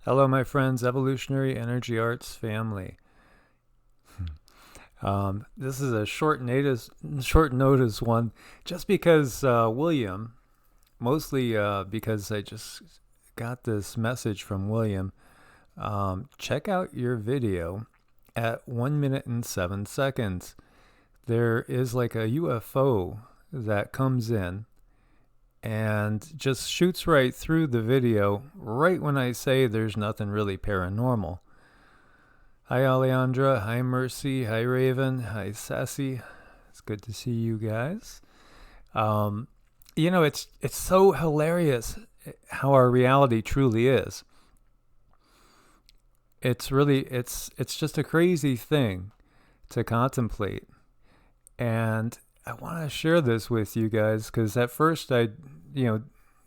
Hello, my friends, Evolutionary Energy Arts family. This is a short notice one, just because William, mostly because I just got this message from William. Check out your video at 1 minute and 7 seconds. There is like a UFO that comes in and just shoots right through the video right when I say there's nothing really paranormal. Hi Alejandra, hi Mercy, hi Raven, hi Sassy. It's good to see you guys. Um, it's so hilarious how our reality truly is. It's just a crazy thing to contemplate. And I want to share this with you guys because at first I, you know,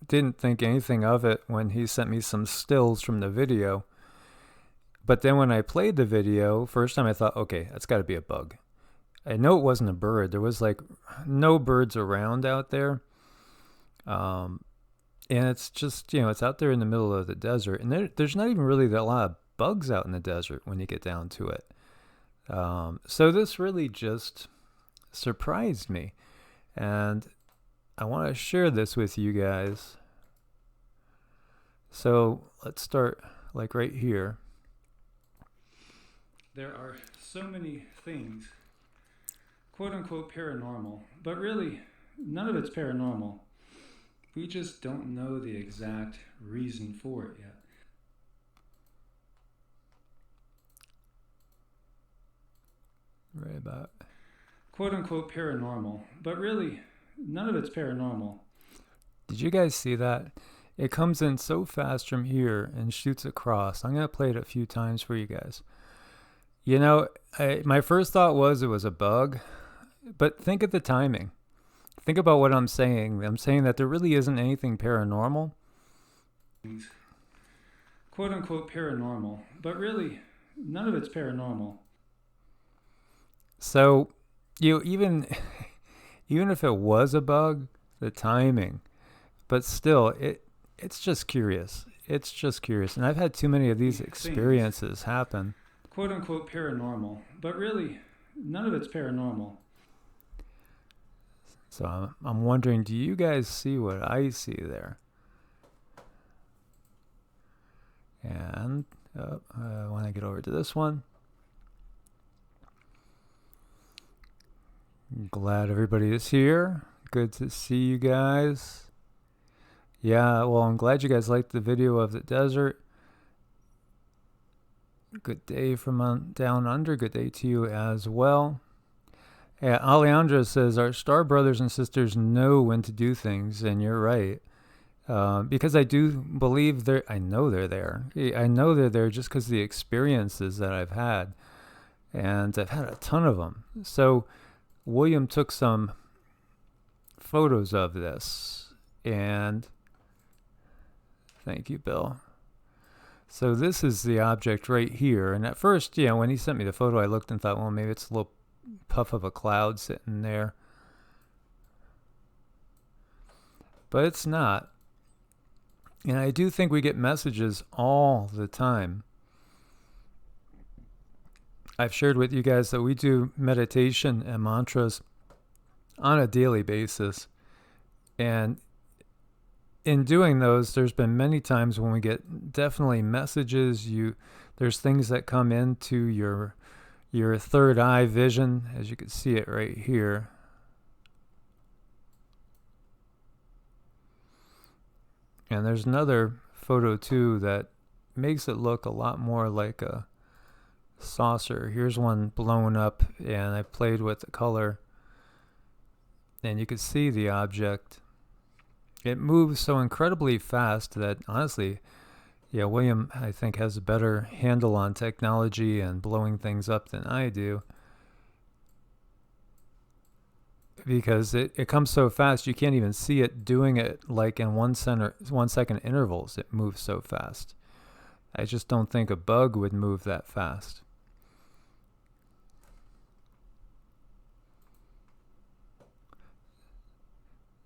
didn't think anything of it when he sent me some stills from the video. But then when I played the video, first time I thought, okay, that's got to be a bug. I know it wasn't a bird. There was like no birds around out there. Um, and it's just, it's out there in the middle of the desert. And there's not even really a lot of bugs out in the desert when you get down to it. So this really just surprised me. And I want to share this with you guys. So let's start like right here. There are so many things, quote unquote, paranormal, but really none of it's paranormal. We just don't know the exact reason for it yet. Right about quote unquote paranormal, but really none of it's paranormal. Did you guys see that? It comes in so fast from here and shoots across. I'm going to play it a few times for you guys. My first thought was it was a bug, but think of the timing. Think about what I'm saying. I'm saying that there really isn't anything paranormal. Quote unquote paranormal, but really none of it's paranormal. So, even if it was a bug, the timing, but still, it's just curious. It's just curious, and I've had too many of these experiences happen. Quote unquote paranormal, but really none of it's paranormal. So I'm wondering, do you guys see what I see there? And when I get over to this one, glad everybody is here. Good to see you guys. Yeah, well, I'm glad you guys liked the video of the desert. Good day from down under. Good day to you as well. Yeah, Alejandra says, our star brothers and sisters know when to do things, and you're right. Because I do believe I know they're there. I know they're there just because of the experiences that I've had. And I've had a ton of them. So William took some photos of this. And thank you, Bill. So this is the object right here. And at first, when he sent me the photo, I looked and thought, well, maybe it's a little puff of a cloud sitting there. But it's not. And I do think we get messages all the time. I've shared with you guys that we do meditation and mantras on a daily basis. And in doing those, there's been many times when we get definitely messages. There's things that come into your third eye vision, as you can see it right here. And there's another photo too that makes it look a lot more like a saucer. Here's one blown up, and I played with the color, and you can see the object. It moves so incredibly fast that honestly, William, I think, has a better handle on technology and blowing things up than I do. Because it comes so fast, you can't even see it doing it like in 1 second intervals. It moves so fast. I just don't think a bug would move that fast.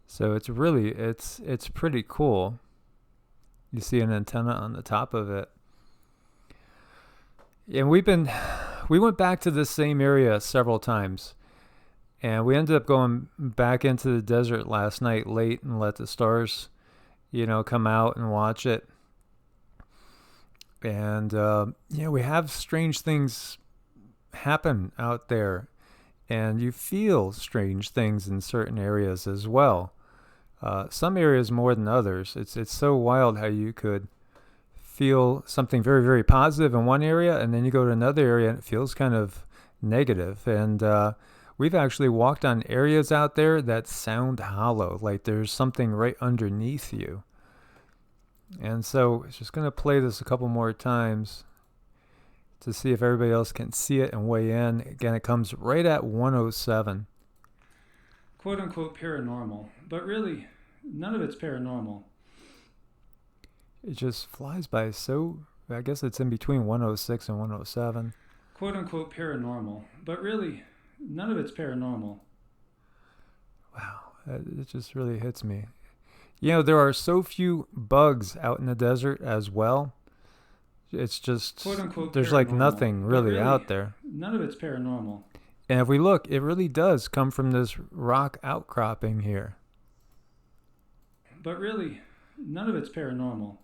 So it's pretty cool. You see an antenna on the top of it. And we went back to the same area several times. And we ended up going back into the desert last night late and let the stars, come out and watch it. And, we have strange things happen out there. And you feel strange things in certain areas as well. Some areas more than others. It's so wild how you could feel something very, very positive in one area, and then you go to another area and it feels kind of negative. And we've actually walked on areas out there that sound hollow, like there's something right underneath you. And so it's just going to play this a couple more times to see if everybody else can see it and weigh in. Again, it comes right at 107. Quote unquote paranormal, but really, none of it's paranormal. It just flies by so, I guess it's in between 106 and 107. Quote unquote paranormal, but really, none of it's paranormal. Wow, it just really hits me. There are so few bugs out in the desert as well. It's just, quote unquote there's like nothing really out there. None of it's paranormal. And if we look, it really does come from this rock outcropping here. But really, none of it's paranormal.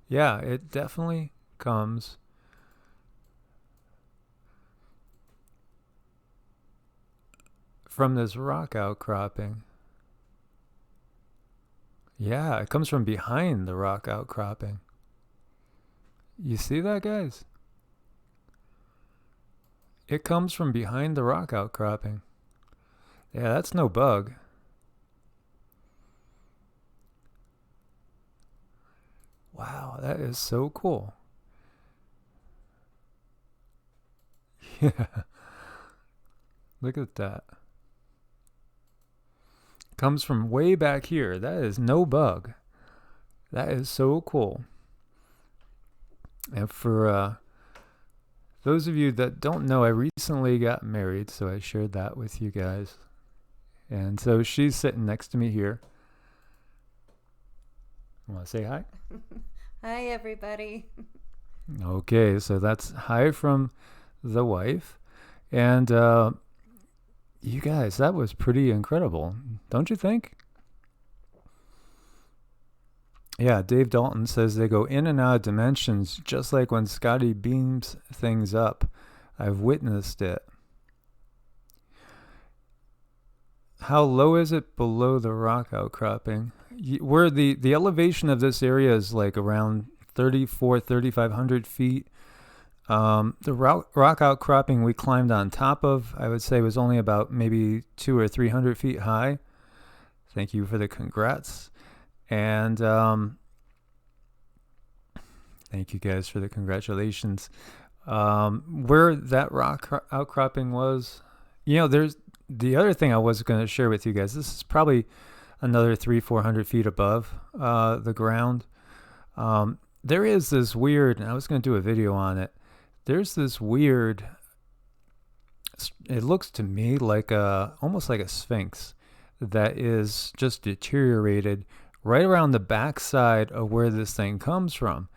Yeah, it definitely comes from this rock outcropping. Yeah, it comes from behind the rock outcropping. You see that, guys? It comes from behind the rock outcropping. Yeah, that's no bug. Wow, that is so cool. Yeah. Look at that. Comes from way back here. That is no bug. That is so cool. And for those of you that don't know, I recently got married, so I shared that with you guys. And so she's sitting next to me here. Want to say hi? Hi, everybody. Okay, so that's hi from the wife. And you guys, that was pretty incredible, don't you think? Yeah, Dave Dalton says they go in and out of dimensions just like when Scotty beams things up. I've witnessed it. How low is it below the rock outcropping? Where the elevation of this area is like around 3,500 feet. The rock outcropping we climbed on top of, I would say, was only about maybe 200 or 300 feet high. Thank you for the congrats. And thank you guys for the congratulations. Where that rock outcropping was, there's the other thing I was going to share with you guys. This is probably another 300-400 feet above the ground. There is this weird, and I was going to do a video on it. There's this weird, it looks to me like almost like a sphinx that is just deteriorated right around the backside of where this thing comes from.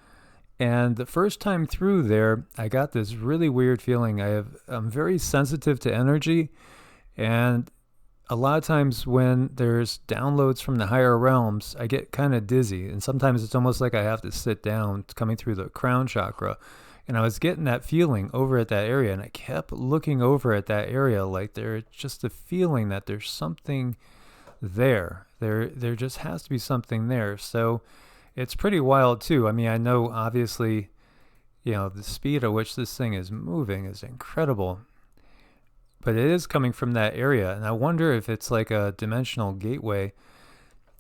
And the first time through there, I got this really weird feeling. I'm very sensitive to energy, and a lot of times when there's downloads from the higher realms, I get kind of dizzy, and sometimes it's almost like I have to sit down. It's coming through the crown chakra. And I was getting that feeling over at that area, and I kept looking over at that area like there's just a feeling that there's something there. There just has to be something there. So it's pretty wild too. I mean, I know obviously, the speed at which this thing is moving is incredible, but it is coming from that area. And I wonder if it's like a dimensional gateway.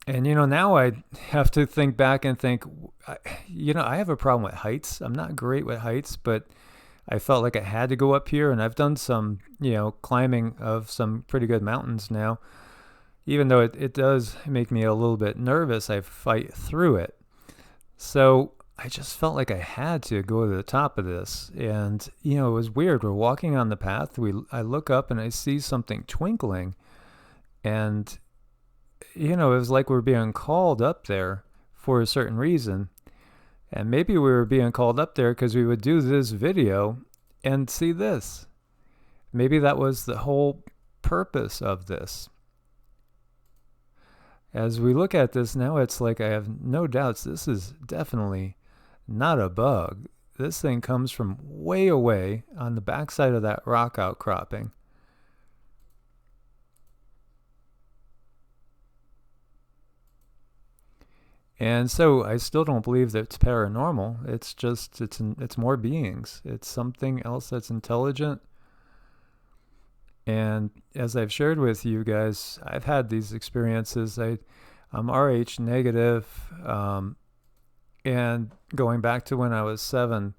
And, now I have to think back and think, I have a problem with heights. I'm not great with heights, but I felt like I had to go up here. And I've done some, climbing of some pretty good mountains now. Even though it does make me a little bit nervous, I fight through it. So I just felt like I had to go to the top of this. And, it was weird. We're walking on the path. I look up and I see something twinkling. And it was like we're being called up there for a certain reason. And maybe we were being called up there because we would do this video And see this. Maybe that was the whole purpose of this. As we look at this now, it's like I have no doubts this is definitely not a bug. This thing comes from way away on the backside of that rock outcropping. And so I still don't believe that it's paranormal. It's just, it's more beings. It's something else that's intelligent. And as I've shared with you guys, I've had these experiences. I'm RH negative, and going back to when I was 7,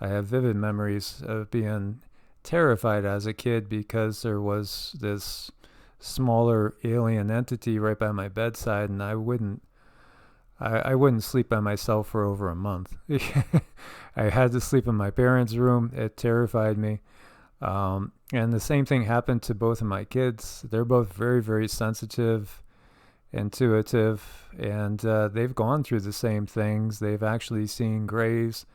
I have vivid memories of being terrified as a kid because there was this smaller alien entity right by my bedside, and I wouldn't sleep by myself for over a month. I had to sleep in my parents' room. It terrified me. And the same thing happened to both of my kids. They're both very, very sensitive, intuitive, and they've gone through the same things. They've actually seen grays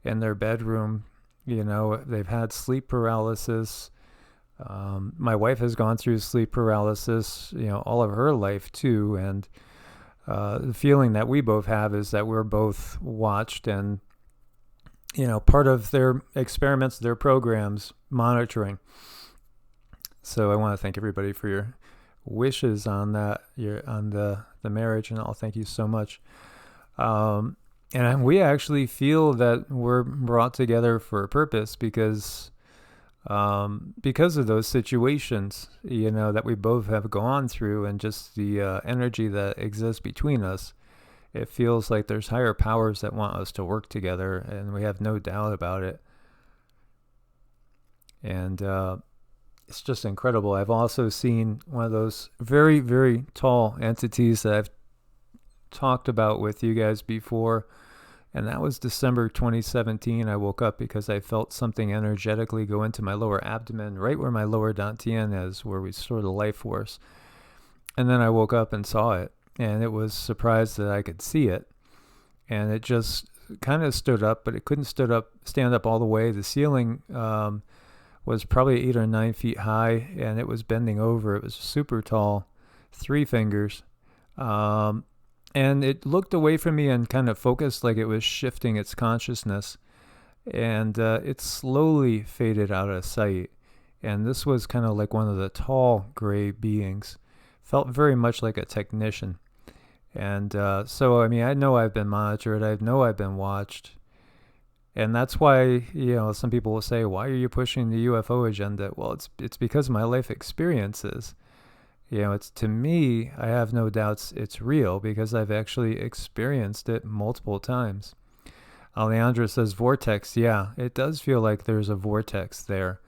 in their bedroom. They've had sleep paralysis. My wife has gone through sleep paralysis, all of her life too. And the feeling that we both have is that we're both watched and, part of their experiments, their programs, monitoring. So I want to thank everybody for your wishes on that, on the marriage and all. Thank you so much. And we actually feel that we're brought together for a purpose because of those situations, that we both have gone through, and just the energy that exists between us. It feels like there's higher powers that want us to work together, and we have no doubt about it. And it's just incredible. I've also seen one of those very, very tall entities that I've talked about with you guys before, and that was December 2017. I woke up because I felt something energetically go into my lower abdomen, right where my lower dantian is, where we store the life force. And then I woke up and saw it, and it was surprised that I could see it. And it just kind of stood up, but it couldn't stand up all the way. The ceiling was probably 8 or 9 feet high, and it was bending over. It was super tall, 3 fingers. And it looked away from me and kind of focused like it was shifting its consciousness. And it slowly faded out of sight. And this was kind of like one of the tall gray beings. Felt very much like a technician. And so, I know I've been monitored. I know I've been watched. And that's why, some people will say, why are you pushing the UFO agenda? Well, it's because of my life experiences. It's, to me, I have no doubts it's real because I've actually experienced it multiple times. Alejandra says vortex. Yeah, it does feel like there's a vortex there.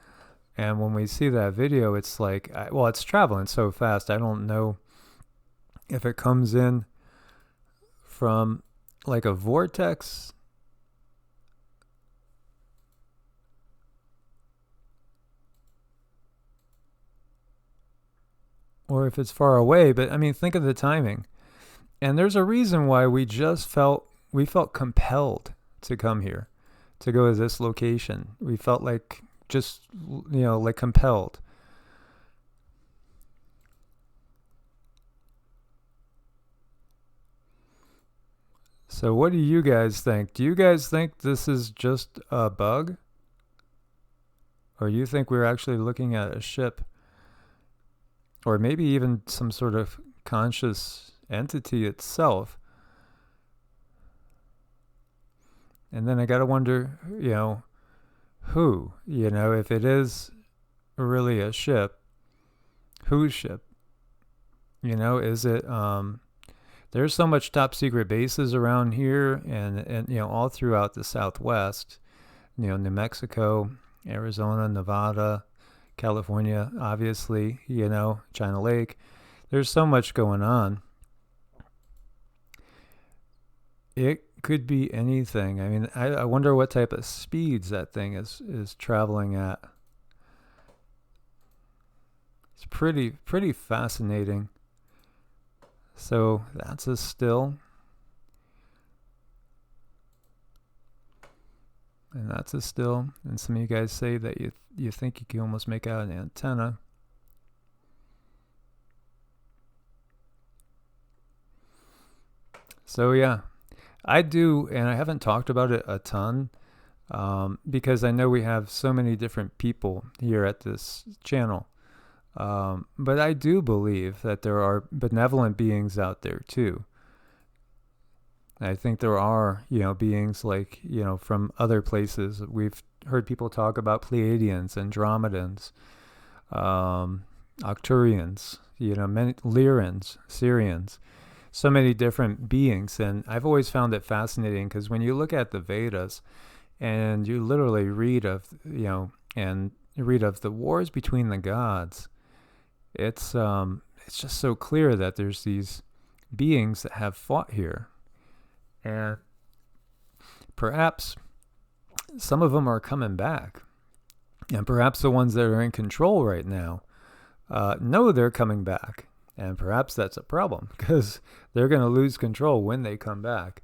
And when we see that video, it's like, it's traveling so fast. I don't know if it comes in from like a vortex or if it's far away, but think of the timing. And there's a reason why we felt compelled to come here, to go to this location. We felt like like compelled. So what do you guys think? Do you guys think this is just a bug? Or you think we're actually looking at a ship? Or maybe even some sort of conscious entity itself? And then I gotta wonder, who? If it is really a ship, whose ship? Is it, there's so much top secret bases around here and all throughout the Southwest, New Mexico, Arizona, Nevada, California, obviously, China Lake. There's so much going on. It could be anything. I wonder what type of speeds that thing is traveling at. It's pretty fascinating. So that's a still. and that's a still. And some of you guys say that you think you can almost make out an antenna. So yeah, I do, and I haven't talked about it a ton because I know we have so many different people here at this channel. But I do believe that there are benevolent beings out there too. I think there are, beings like, from other places. We've heard people talk about Pleiadians, Andromedans, Arcturians, many Lyrans, Syrians, so many different beings. And I've always found it fascinating because when you look at the Vedas and you literally read of, and you read of the wars between the gods, it's just so clear that there's these beings that have fought here. And perhaps some of them are coming back. And perhaps the ones that are in control right now know they're coming back. And perhaps that's a problem because they're going to lose control when they come back.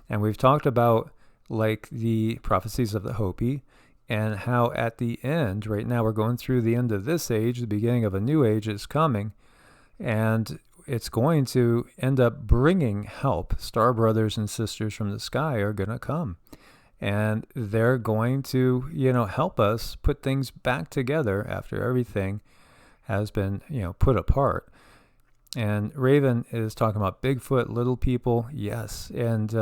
And we've talked about like the prophecies of the Hopi and how at the end, right now we're going through the end of this age, the beginning of a new age is coming. And it's going to end up bringing help. Star brothers and sisters from the sky are going to come. And they're going to, help us put things back together after everything has been, put apart. And Raven is talking about Bigfoot, little people. Yes. And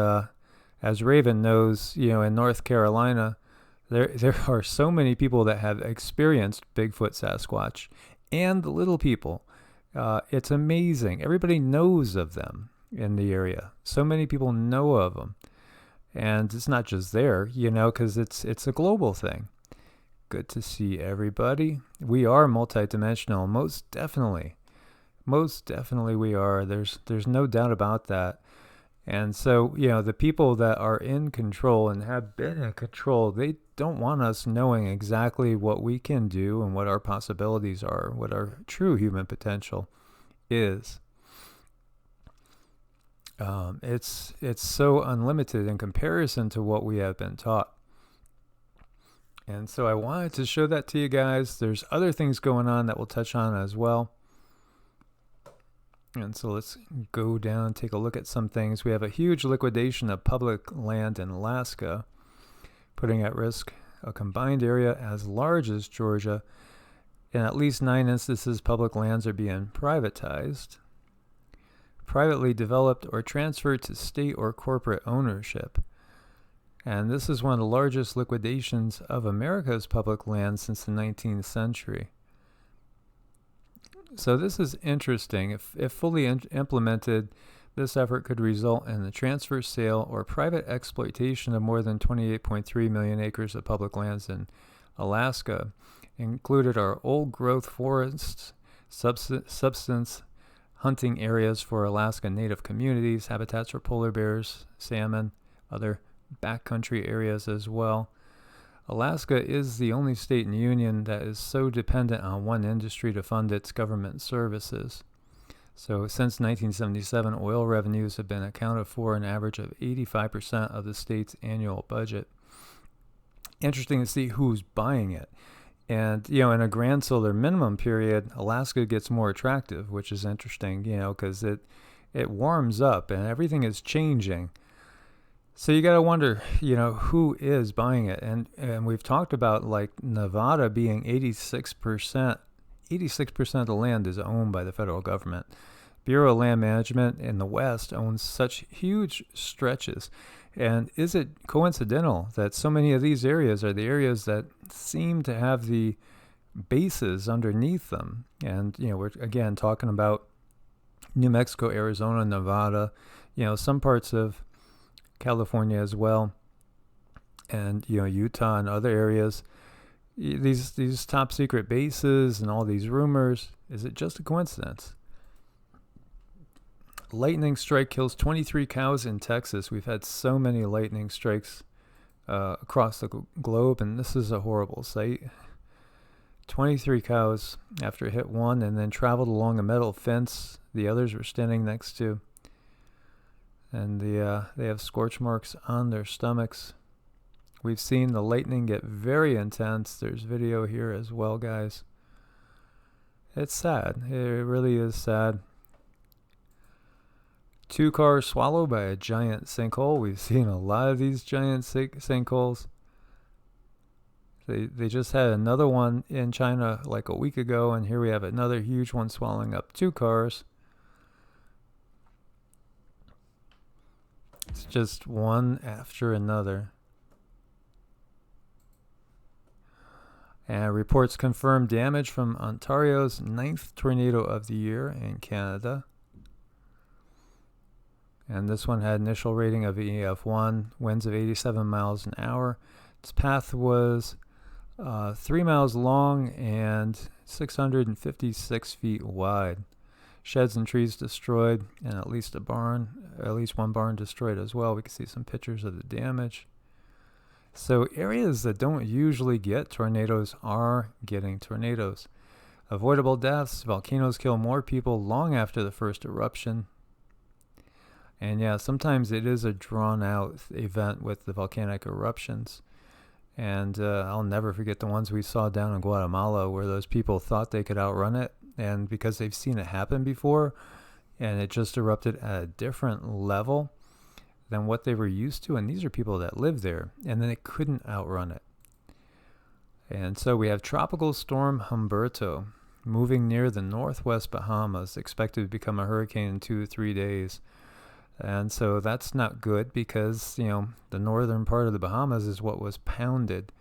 as Raven knows, in North Carolina, there are so many people that have experienced Bigfoot, Sasquatch, and the little people. It's amazing. Everybody knows of them in the area. So many people know of them. And it's not just there, because it's a global thing. Good to see everybody. We are multidimensional, most definitely. Most definitely we are. There's no doubt about that. And so, the people that are in control and have been in control, they don't want us knowing exactly what we can do and what our possibilities are, what our true human potential is. It's so unlimited in comparison to what we have been taught. And so I wanted to show that to you guys. There's other things going on that we'll touch on as well. And so let's go down and take a look at some things. We have a huge liquidation of public land in Alaska, putting at risk a combined area as large as Georgia. In at least 9 instances, public lands are being privatized, privately developed, or transferred to state or corporate ownership. And this is one of the largest liquidations of America's public land since the 19th century. So this is interesting. If fully implemented, this effort could result in the transfer, sale, or private exploitation of more than 28.3 million acres of public lands in Alaska. Included are old-growth forests, subsistence hunting areas for Alaska Native communities, habitats for polar bears, salmon, other backcountry areas as well. Alaska is the only state in the Union that is so dependent on one industry to fund its government services. So since 1977, oil revenues have been accounted for an average of 85% of the state's annual budget. Interesting to see who's buying it. And, in a grand solar minimum period, Alaska gets more attractive, which is interesting, because it warms up and everything is changing. So you got to wonder, who is buying it? And we've talked about like Nevada being 86% of the land is owned by the federal government. Bureau of Land Management in the West owns such huge stretches. And is it coincidental that so many of these areas are the areas that seem to have the bases underneath them? And, we're again talking about New Mexico, Arizona, Nevada, some parts of California as well, and Utah and other areas. These top secret bases and all these rumors, is it just a coincidence? Lightning strike kills 23 cows in Texas. We've had so many lightning strikes across the globe, and this is a horrible sight. 23 cows after it hit one and then traveled along a metal fence the others were standing next to. And they have scorch marks on their stomachs. We've seen the lightning get very intense. There's video here as well, guys. It's sad. It really is sad. 2 cars swallowed by a giant sinkhole. We've seen a lot of these giant sinkholes. They just had another one in China like a week ago, and here we have another huge one swallowing up 2 cars. It's just one after another. And reports confirm damage from Ontario's 9th tornado of the year in Canada. And this one had initial rating of EF1, winds of 87 miles an hour. Its path was 3 miles long and 656 feet wide. Sheds and trees destroyed, and at least one barn destroyed as well. We can see some pictures of the damage. So areas that don't usually get tornadoes are getting tornadoes. Avoidable deaths. Volcanoes kill more people long after the first eruption. And yeah, sometimes it is a drawn-out event with the volcanic eruptions. And I'll never forget the ones we saw down in Guatemala where those people thought they could outrun it. And because they've seen it happen before, and it just erupted at a different level than what they were used to. And these are people that live there, and then they couldn't outrun it. And so we have Tropical Storm Humberto moving near the northwest Bahamas, expected to become a hurricane in 2 to 3 days. And so that's not good because, the northern part of the Bahamas is what was pounded.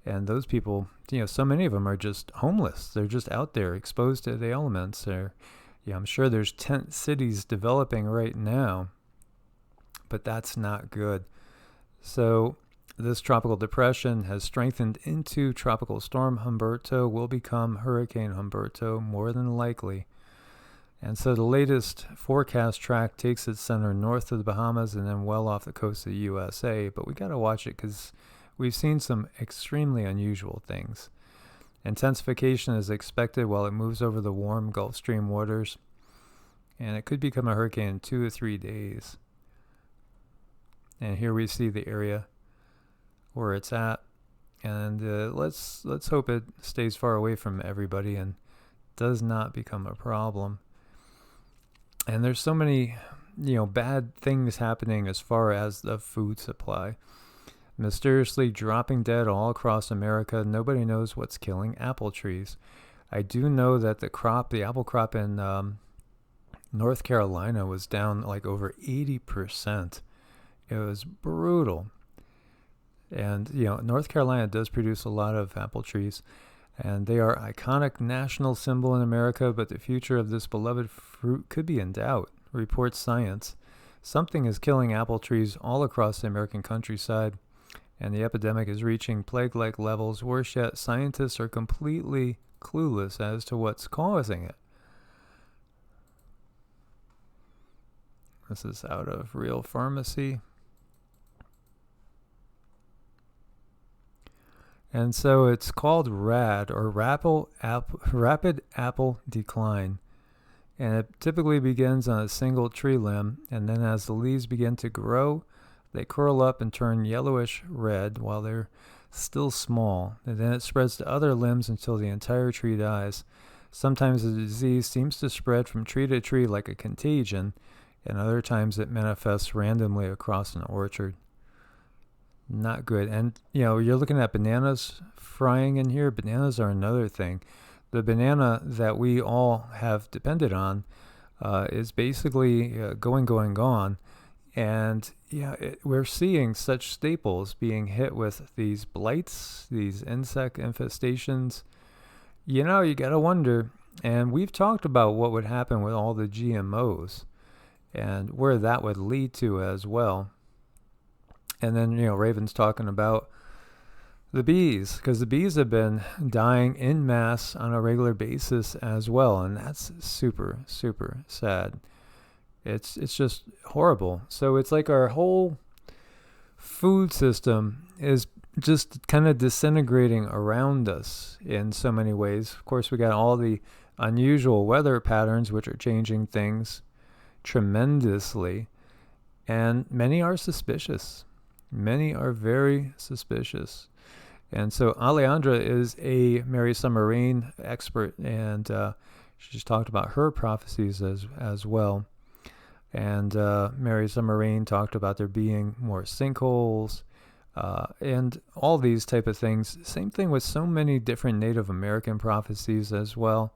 And those people, so many of them are just homeless. They're just out there exposed to the elements. I'm sure there's tent cities developing right now, but that's not good. So this tropical depression has strengthened into Tropical Storm Humberto, will become Hurricane Humberto more than likely. And so the latest forecast track takes its center north of the Bahamas and then well off the coast of the USA. But we got to watch it because we've seen some extremely unusual things. Intensification is expected while it moves over the warm Gulf Stream waters. And it could become a hurricane in 2 to 3 days. And here we see the area where it's at. And let's hope it stays far away from everybody and does not become a problem. And there's so many, bad things happening as far as the food supply. Mysteriously dropping dead all across America. Nobody knows what's killing apple trees. I do know that the apple crop in North Carolina was down like over 80%. It was brutal. And, North Carolina does produce a lot of apple trees. And they are iconic national symbol in America, but the future of this beloved fruit could be in doubt, reports Science. Something is killing apple trees all across the American countryside, and the epidemic is reaching plague-like levels. Worse yet, scientists are completely clueless as to what's causing it. This is out of Real Pharmacy. And so it's called RAD, or Rapid Apple Decline. And it typically begins on a single tree limb, and then as the leaves begin to grow, they curl up and turn yellowish red while they're still small. And then it spreads to other limbs until the entire tree dies. Sometimes the disease seems to spread from tree to tree like a contagion, and other times it manifests randomly across an orchard. Not good. And, you're looking at bananas frying in here. Bananas are another thing. The banana that we all have depended on is basically gone. And, we're seeing such staples being hit with these blights, these insect infestations. You got to wonder. And we've talked about what would happen with all the GMOs and where that would lead to as well. And then, Raven's talking about the bees, because the bees have been dying en masse on a regular basis as well. And that's super, super sad. It's just horrible. So it's like our whole food system is just kind of disintegrating around us in so many ways. Of course, we got all the unusual weather patterns, which are changing things tremendously. And many are suspicious. Many are very suspicious. And so Alejandra is a Mary Summer Rain expert, and she's talked about her prophecies as well. And Mary Summer Rain talked about there being more sinkholes and all these type of things. Same thing with so many different Native American prophecies as well.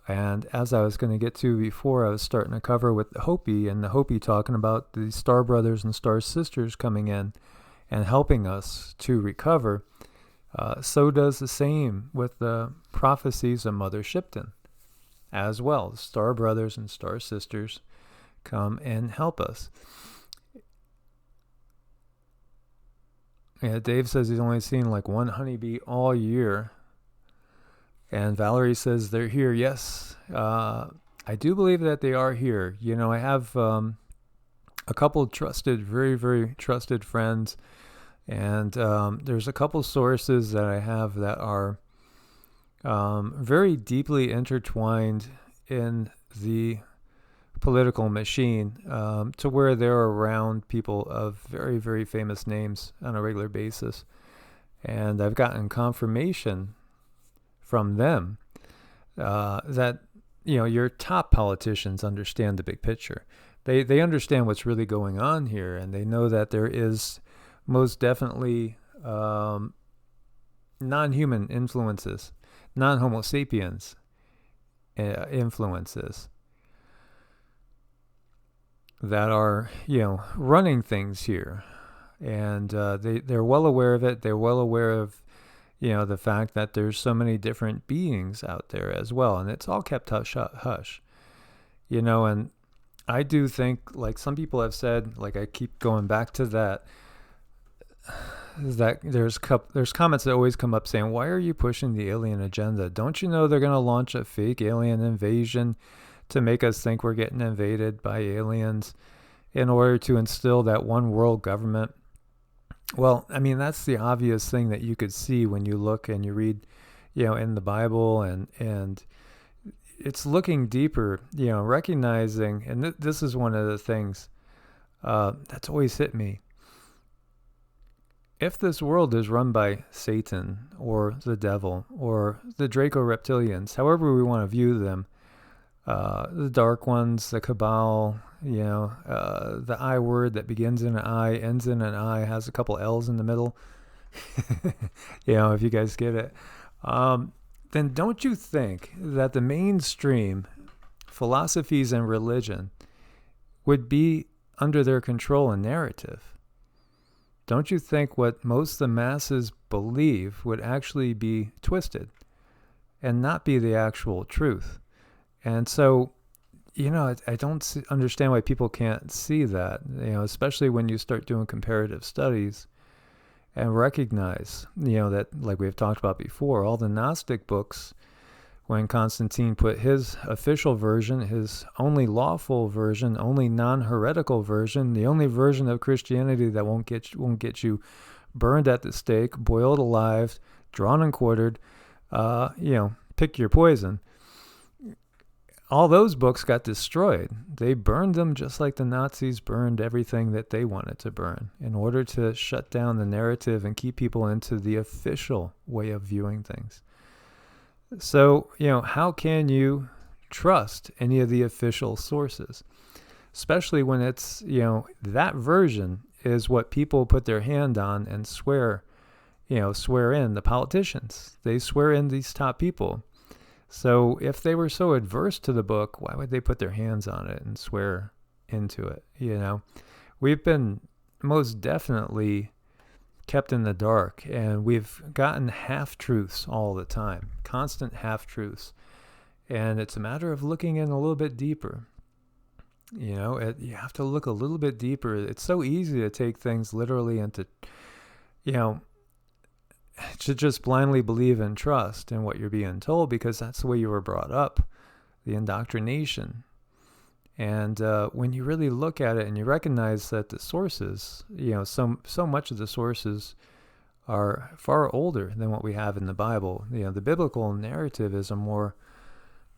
And as I was going to get to before, I was starting to cover with the Hopi, and the Hopi talking about the Star Brothers and Star Sisters coming in and helping us to recover. So does the same with the prophecies of Mother Shipton as well. Star Brothers and Star Sisters come and help us. Yeah, Dave says he's only seen like one honeybee all year. And Valerie says they're here. Yes, I do believe that they are here. You know, I have a couple trusted, very, very trusted friends. And there's a couple sources that I have that are very deeply intertwined in the political machine to where they're around people of very, very famous names on a regular basis. And I've gotten confirmation from them that, you know, your top politicians understand the big picture. They understand what's really going on here, and they know that there is most definitely non-human influences, non-Homo sapiens influences that are, you know, running things here. And they're well aware of it. They're well aware of, you know, the fact that there's so many different beings out there as well. And it's all kept hush, you know. And I do think, like some people have said, like I keep going back to that there's comments that always come up saying, why are you pushing the alien agenda? Don't you know they're going to launch a fake alien invasion to make us think we're getting invaded by aliens in order to instill that one world government? Well, I mean, that's the obvious thing that you could see when you look and you read, you know, in the Bible, and it's looking deeper, you know, recognizing, and this is one of the things that's always hit me. If this world is run by Satan or the devil or the Draco reptilians, however we want to view them, the dark ones, the cabal, you know, the I word that begins in an I, ends in an I, has a couple L's in the middle, you know, if you guys get it, then don't you think that the mainstream philosophies and religion would be under their control and narrative? Don't you think what most of the masses believe would actually be twisted and not be the actual truth? And so, you know, I don't understand why people can't see that, you know, especially when you start doing comparative studies and recognize, you know, that, like we've talked about before, all the Gnostic books, when Constantine put his official version, his only lawful version, only non-heretical version, the only version of Christianity that won't get you burned at the stake, boiled alive, drawn and quartered, you know, pick your poison. All those books got destroyed. They burned them just like the Nazis burned everything that they wanted to burn in order to shut down the narrative and keep people into the official way of viewing things. So, you know, how can you trust any of the official sources? Especially when it's, you know, that version is what people put their hand on and swear in, the politicians. They swear in these top people. So if they were so adverse to the book, why would they put their hands on it and swear into it? You know, we've been most definitely kept in the dark, and we've gotten half-truths all the time, constant half-truths. And it's a matter of looking in a little bit deeper. You know, you have to look a little bit deeper. It's so easy to take things literally and to, you know, to just blindly believe and trust in what you're being told because that's the way you were brought up, the indoctrination. And when you really look at it and you recognize that the sources, you know, so much of the sources are far older than what we have in the Bible. You know, the biblical narrative is a more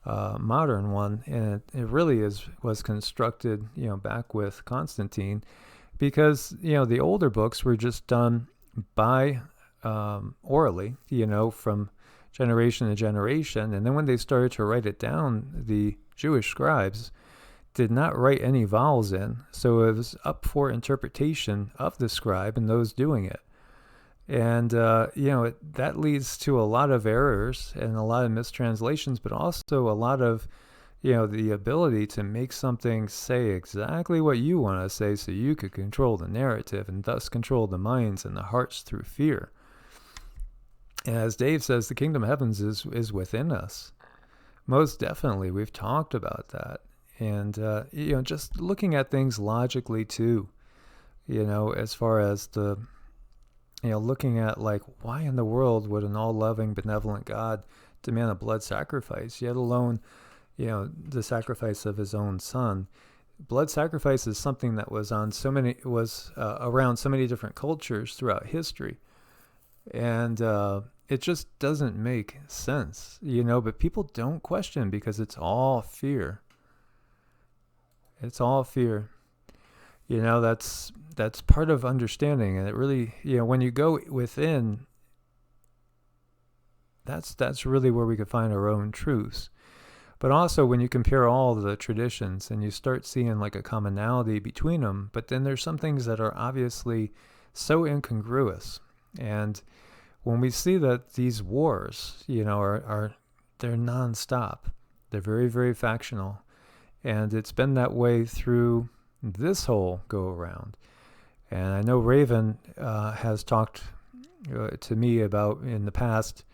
modern one, and it really was constructed, you know, back with Constantine, because, the older books were just done by orally, from generation to generation. And then when they started to write it down, the Jewish scribes did not write any vowels in. So it was up for interpretation of the scribe and those doing it. And, that leads to a lot of errors and a lot of mistranslations, but also a lot of, the ability to make something say exactly what you want to say so you could control the narrative and thus control the minds and the hearts through fear. And as Dave says, the kingdom of heavens is within us. Most definitely. We've talked about that. And, just looking at things logically too, as far as the, looking at like, why in the world would an all-loving, benevolent God demand a blood sacrifice, yet alone, the sacrifice of his own son? Blood sacrifice is something that was around so many different cultures throughout history. And it just doesn't make sense, but people don't question because it's all fear. It's all fear. That's part of understanding. And it really, when you go within, that's really where we could find our own truths. But also when you compare all the traditions and you start seeing like a commonality between them, but then there's some things that are obviously so incongruous. And when we see that these wars, they're nonstop, they're very, very factional. And it's been that way through this whole go around. And I know Raven has talked to me about in the past,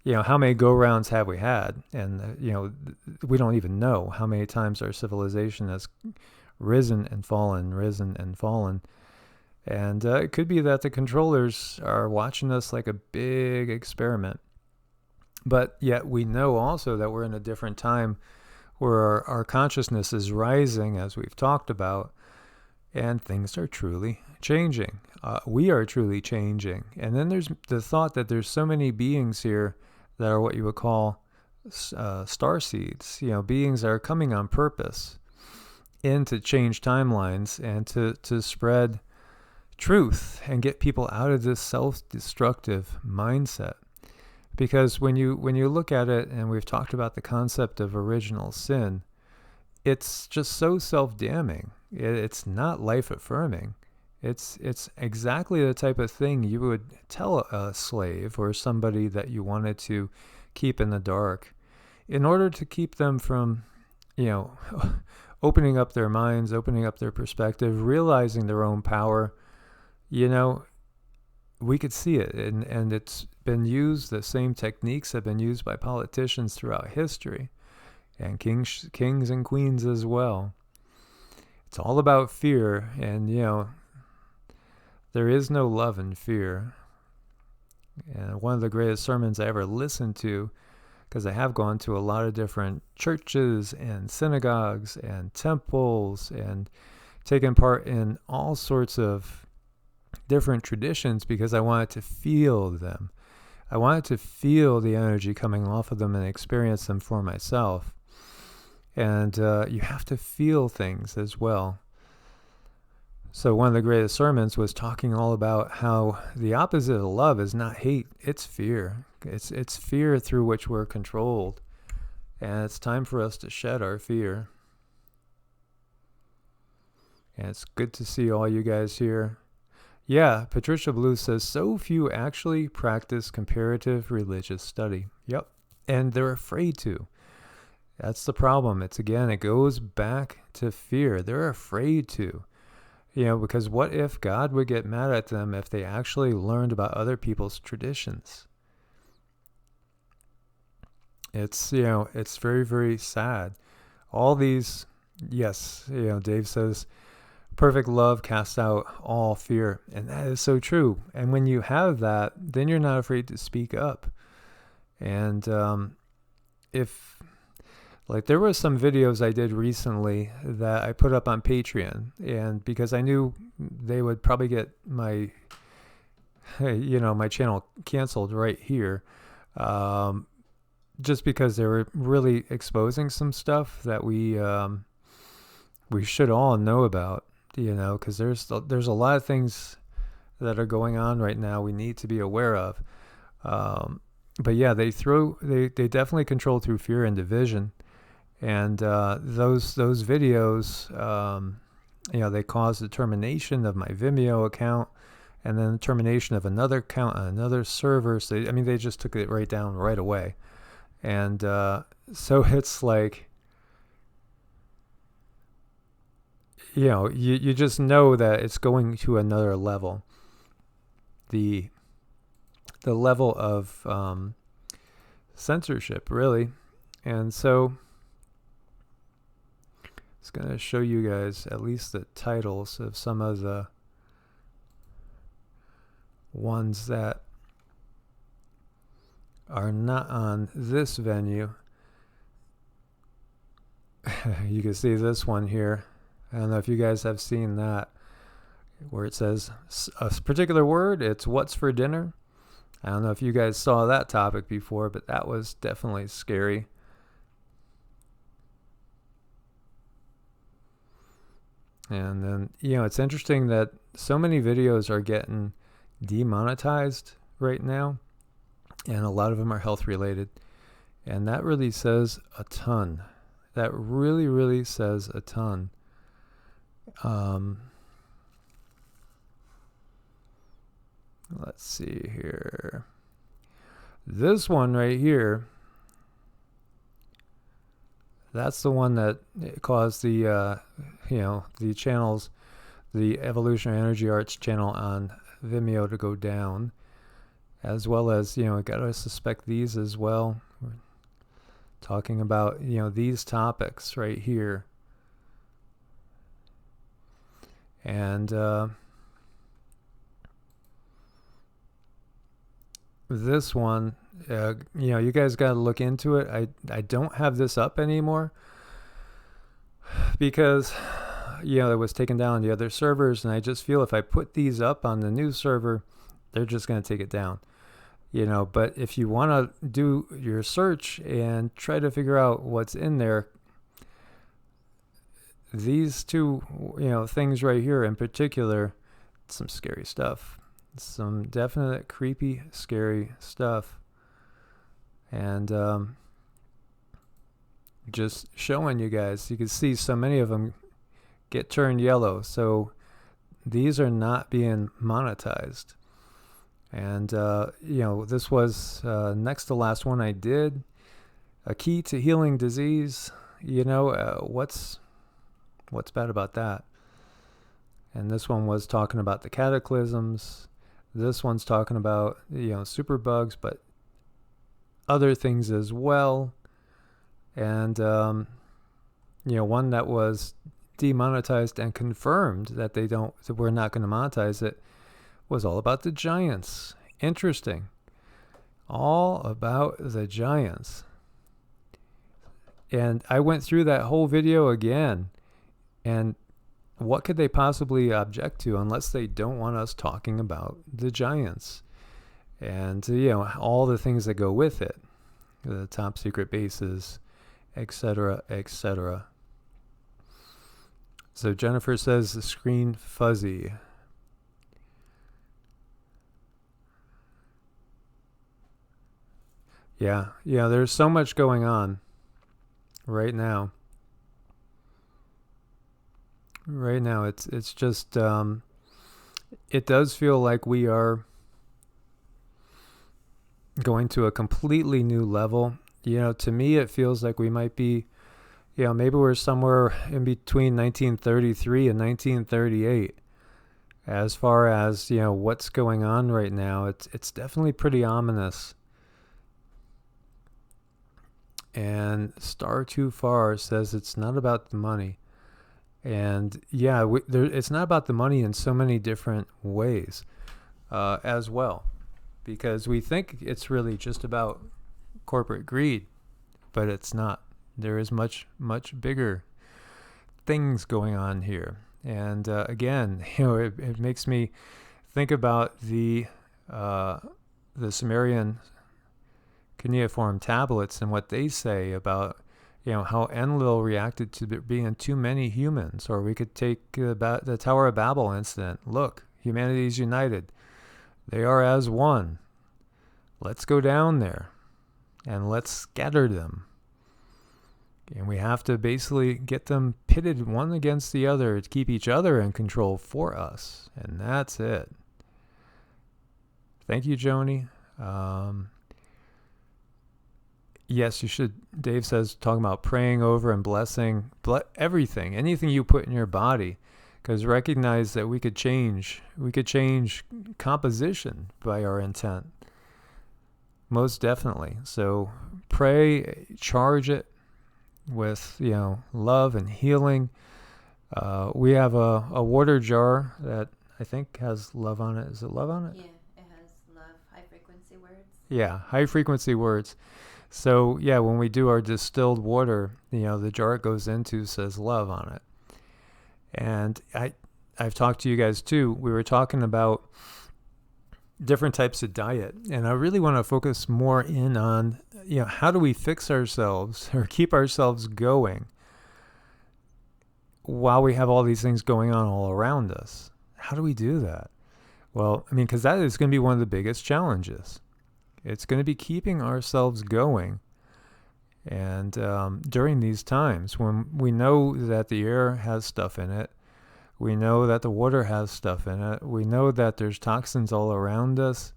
how many go-rounds have we had? And, we don't even know how many times our civilization has risen and fallen. And it could be that the controllers are watching us like a big experiment. But yet we know also that we're in a different time where our consciousness is rising, as we've talked about, and things are truly changing. We are truly changing. And then there's the thought that there's so many beings here that are what you would call star seeds, beings that are coming on purpose in to change timelines and to spread truth and get people out of this self-destructive mindset. Because when you look at it, and we've talked about the concept of original sin, it's just so self-damning. It's not life-affirming. It's exactly the type of thing you would tell a slave or somebody that you wanted to keep in the dark in order to keep them from, opening up their minds, opening up their perspective, realizing their own power. We could see it, and it's been used, the same techniques have been used by politicians throughout history, and kings and queens as well. It's all about fear, and, there is no love in fear. And one of the greatest sermons I ever listened to, because I have gone to a lot of different churches and synagogues and temples and taken part in all sorts of different traditions because I wanted to feel them. I wanted to feel the energy coming off of them and experience them for myself. And you have to feel things as well. So one of the greatest sermons was talking all about how the opposite of love is not hate, it's fear. It's fear through which we're controlled. And it's time for us to shed our fear. And it's good to see all you guys here. Yeah, Patricia Blue says, so few actually practice comparative religious study. Yep. And they're afraid to. That's the problem. It goes back to fear. They're afraid to. Because what if God would get mad at them if they actually learned about other people's traditions? It's very, very sad. All these, yes, Dave says, perfect love casts out all fear. And that is so true. And when you have that, then you're not afraid to speak up. And there were some videos I did recently that I put up on Patreon, and because I knew they would probably get my channel canceled right here, just because they were really exposing some stuff that we should all know about. because there's a lot of things that are going on right now we need to be aware of. But yeah, they definitely control through fear and division. And those videos, they caused the termination of my Vimeo account, and then the termination of another account on another server. So they just took it right down right away. And so it's like, you just know that it's going to another level. The level of censorship, really. And so it's going to show you guys at least the titles of some of the ones that are not on this venue. You can see this one here. I don't know if you guys have seen that, where it says a particular word, it's what's for dinner. I don't know if you guys saw that topic before, but that was definitely scary. And then, it's interesting that so many videos are getting demonetized right now, and a lot of them are health related. And that really says a ton. That really, really says a ton. Let's see here. This one right here, that's the one that caused the channels, the Evolutionary Energy Arts channel on Vimeo to go down, as well as, gotta suspect these as well. We're talking about, these topics right here. And, this one, you guys got to look into it. I don't have this up anymore because, it was taken down on the other servers, and I just feel if I put these up on the new server, they're just going to take it down. But if you want to do your search and try to figure out what's in there, these two, things right here in particular, some scary stuff. Some definite creepy, scary stuff. And just showing you guys, you can see so many of them get turned yellow. So these are not being monetized. And, this was next to last one I did. A key to healing disease. What's bad about that? And this one was talking about the cataclysms. This one's talking about, superbugs, but other things as well. And, one that was demonetized and confirmed that we're not going to monetize it was all about the giants. Interesting. All about the giants. And I went through that whole video again, and what could they possibly object to unless they don't want us talking about the giants and, all the things that go with it, the top secret bases, etc., etc. So Jennifer says the screen fuzzy. Yeah, there's so much going on right now. Right now, it's just, it does feel like we are going to a completely new level. To me, it feels like we might be, maybe we're somewhere in between 1933 and 1938. As far as, what's going on right now, it's definitely pretty ominous. And Star Too Far says it's not about the money. And it's not about the money in so many different ways as well, because we think it's really just about corporate greed, but it's not. There is much, much bigger things going on here. And again, it makes me think about the Sumerian cuneiform tablets and what they say about, how Enlil reacted to there being too many humans. Or we could take the Tower of Babel incident. Look, humanity is united. They are as one. Let's go down there and let's scatter them. And we have to basically get them pitted one against the other to keep each other in control for us. And that's it. Thank you, Joni. Yes, you should. Dave says, talking about praying over and blessing everything, anything you put in your body, because recognize that we could change composition by our intent. Most definitely. So pray, charge it with, love and healing. We have a water jar that I think has love on it. Is it love on it? Yeah, it has love, high frequency words. Yeah, high frequency words. So yeah, when we do our distilled water, the jar it goes into says love on it. And I've talked to you guys too. We were talking about different types of diet, and I really want to focus more in on, how do we fix ourselves or keep ourselves going while we have all these things going on all around us? How do we do that? Well, because that is going to be one of the biggest challenges. It's going to be keeping ourselves going. And during these times when we know that the air has stuff in it, we know that the water has stuff in it, we know that there's toxins all around us,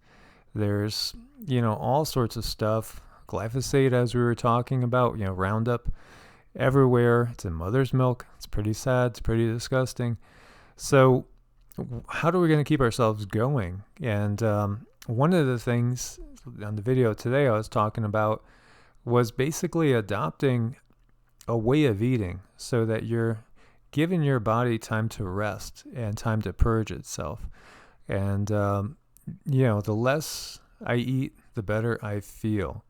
there's, all sorts of stuff, glyphosate, as we were talking about, Roundup everywhere. It's in mother's milk. It's pretty sad. It's pretty disgusting. So how are we going to keep ourselves going? And one of the things on the video today I was talking about was basically adopting a way of eating so that you're giving your body time to rest and time to purge itself. And, the less I eat, the better I feel,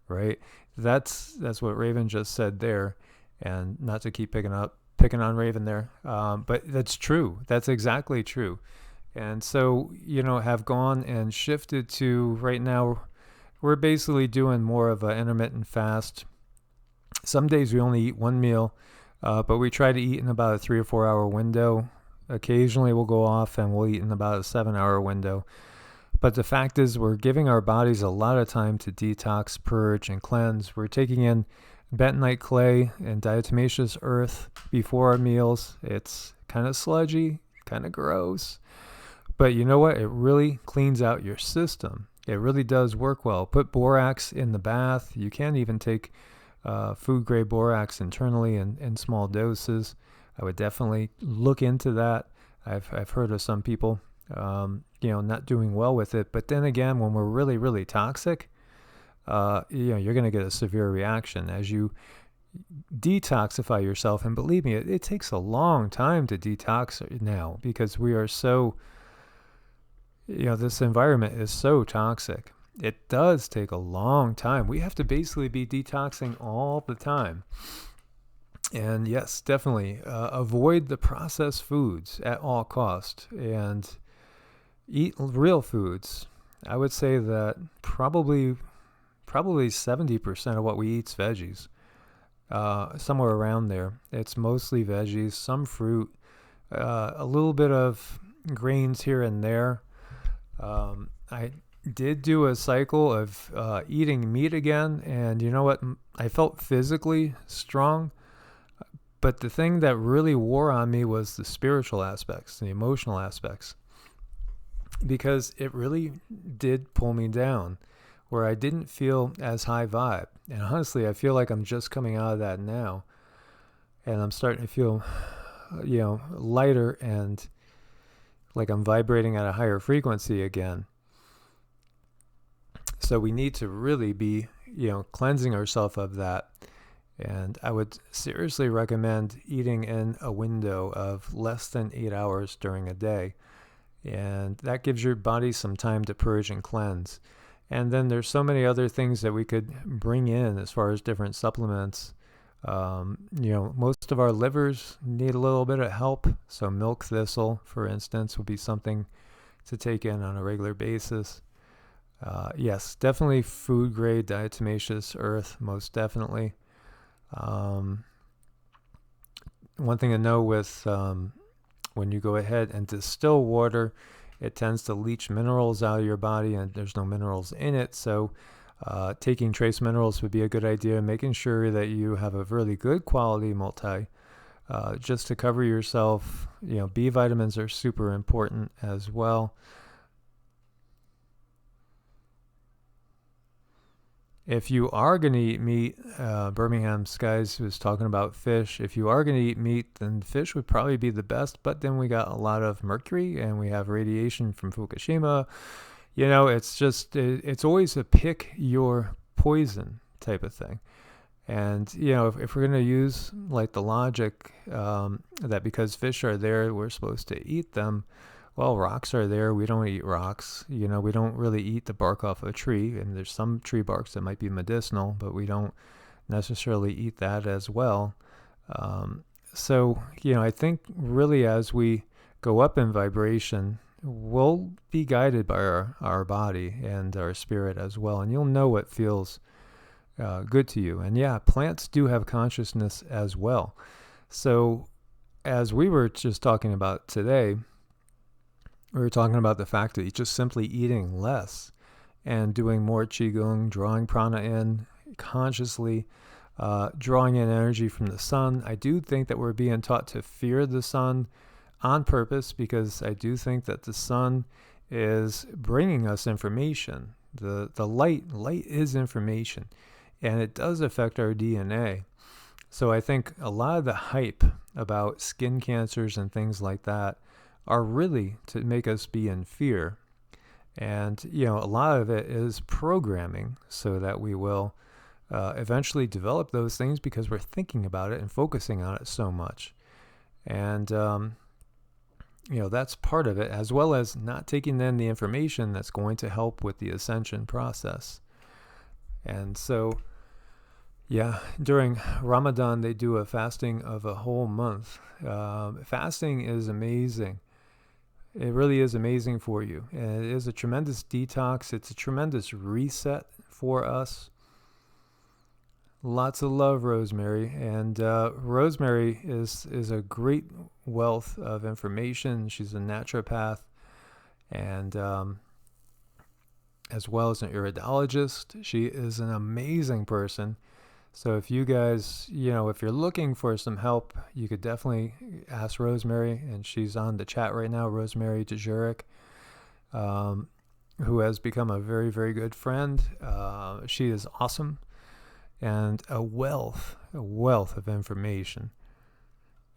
right? That's what Raven just said there. And not to keep picking on Raven there, but that's true. That's exactly true. And so, have gone and shifted to right now, we're basically doing more of an intermittent fast. Some days we only eat one meal, but we try to eat in about a 3 or 4 hour window. Occasionally we'll go off and we'll eat in about a 7 hour window. But the fact is we're giving our bodies a lot of time to detox, purge, and cleanse. We're taking in bentonite clay and diatomaceous earth before our meals. It's kind of sludgy, kind of gross. But you know what? It really cleans out your system. It really does work well. Put borax in the bath. You can even take food-grade borax internally in small doses. I would definitely look into that. I've heard of some people, not doing well with it. But then again, when we're really, really toxic, you're going to get a severe reaction as you detoxify yourself. And believe me, it takes a long time to detox now because we are so... this environment is so toxic. It does take a long time. We have to basically be detoxing all the time. And yes, definitely avoid the processed foods at all cost and eat real foods. I would say that probably 70% of what we eat is veggies. Somewhere around there. It's mostly veggies, some fruit, a little bit of grains here and there. I did do a cycle of eating meat again, and you know what? I felt physically strong, but the thing that really wore on me was the spiritual aspects, the emotional aspects, because it really did pull me down, where I didn't feel as high vibe. And honestly, I feel like I'm just coming out of that now, and I'm starting to feel, lighter and like I'm vibrating at a higher frequency again. So we need to really be, cleansing ourselves of that. And I would seriously recommend eating in a window of less than 8 hours during a day. And that gives your body some time to purge and cleanse. And then there's so many other things that we could bring in as far as different supplements. Most of our livers need a little bit of help. So milk thistle, for instance, would be something to take in on a regular basis. Yes, definitely food grade diatomaceous earth, most definitely. One thing to know with when you go ahead and distill water, it tends to leach minerals out of your body, and there's no minerals in it. So taking trace minerals would be a good idea, making sure that you have a really good quality multi, just to cover yourself. B vitamins are super important as well. If you are going to eat meat, Birmingham Skies was talking about fish. If you are going to eat meat, then fish would probably be the best. But then we got a lot of mercury, and we have radiation from Fukushima. It's always a pick your poison type of thing. And, if we're going to use like the logic that because fish are there, we're supposed to eat them. Well, rocks are there. We don't eat rocks. We don't really eat the bark off a tree. And there's some tree barks that might be medicinal, but we don't necessarily eat that as well. So, I think really as we go up in vibration, we'll be guided by our body and our spirit as well. And you'll know what feels good to you. And yeah, plants do have consciousness as well. So as we were just talking about today, we were talking about the fact that just simply eating less and doing more QiGong, drawing prana in consciously, drawing in energy from the sun. I do think that we're being taught to fear the sun on purpose, because I do think that the sun is bringing us information. The light is information, and it does affect our DNA. So I think a lot of the hype about skin cancers and things like that are really to make us be in fear. And, a lot of it is programming so that we will eventually develop those things because we're thinking about it and focusing on it so much. And, that's part of it, as well as not taking in the information that's going to help with the ascension process. And so, during Ramadan, they do a fasting of a whole month. Fasting is amazing. It really is amazing for you. And it is a tremendous detox. It's a tremendous reset for us. Lots of love, Rosemary. And Rosemary is a great wealth of information. She's a naturopath, and as well as an iridologist. She is an amazing person. So if you guys, if you're looking for some help, you could definitely ask Rosemary, and she's on the chat right now, Rosemary DeJuric, who has become a very, very good friend. She is awesome, and a wealth of information.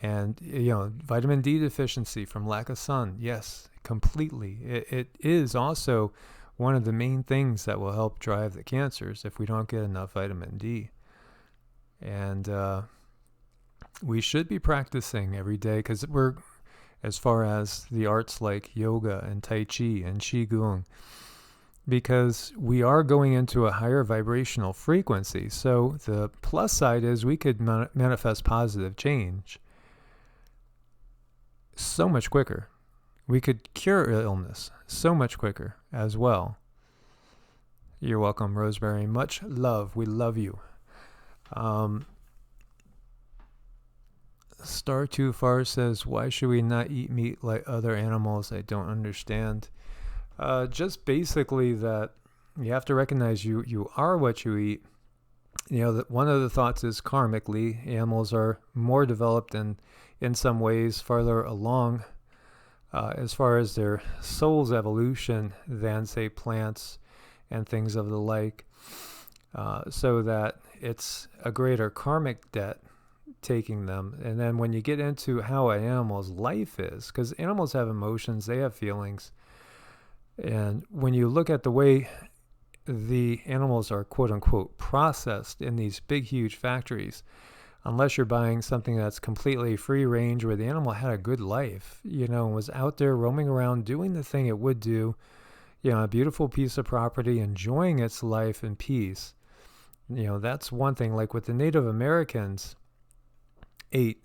And, vitamin D deficiency from lack of sun, yes, completely. It is also one of the main things that will help drive the cancers if we don't get enough vitamin D. And we should be practicing every day, because we're, as far as the arts like yoga and Tai Chi and Qigong, because we are going into a higher vibrational frequency. So the plus side is we could manifest positive change so much quicker. We could cure illness so much quicker as well. You're welcome, Rosemary. Much love. We love you. Star Too Far says, why should we not eat meat like other animals? I don't understand. Just basically that you have to recognize you are what you eat. One of the thoughts is karmically, animals are more developed and in some ways farther along as far as their soul's evolution than, say, plants and things of the like. So that it's a greater karmic debt taking them. And then when you get into how an animal's life is, because animals have emotions, they have feelings. And when you look at the way the animals are quote unquote processed in these big, huge factories, unless you're buying something that's completely free range where the animal had a good life, and was out there roaming around doing the thing it would do, a beautiful piece of property, enjoying its life in peace. That's one thing. Like with the Native Americans ate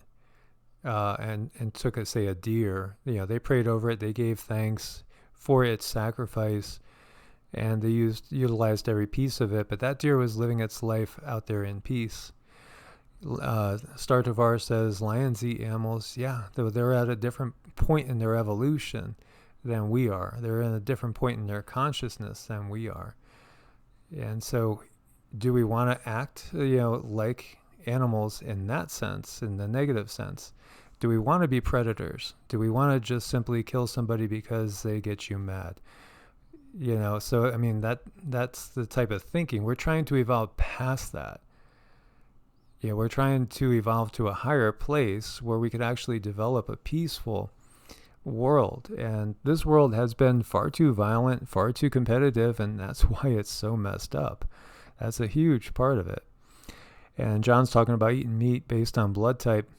and took, say, a deer. They prayed over it. They gave thanks for its sacrifice, and they utilized every piece of it. But that deer was living its life out there in peace. Star Tovar says lions eat animals. Yeah, they're at a different point in their evolution than we are. They're in a different point in their consciousness than we are. And so, do we want to act, like animals in that sense, in the negative sense? Do we want to be predators? Do we want to just simply kill somebody because they get you mad? So I mean that's the type of thinking. We're trying to evolve past that. We're trying to evolve to a higher place where we could actually develop a peaceful world. And this world has been far too violent, far too competitive, and that's why it's so messed up. That's a huge part of it. And John's talking about eating meat based on blood type.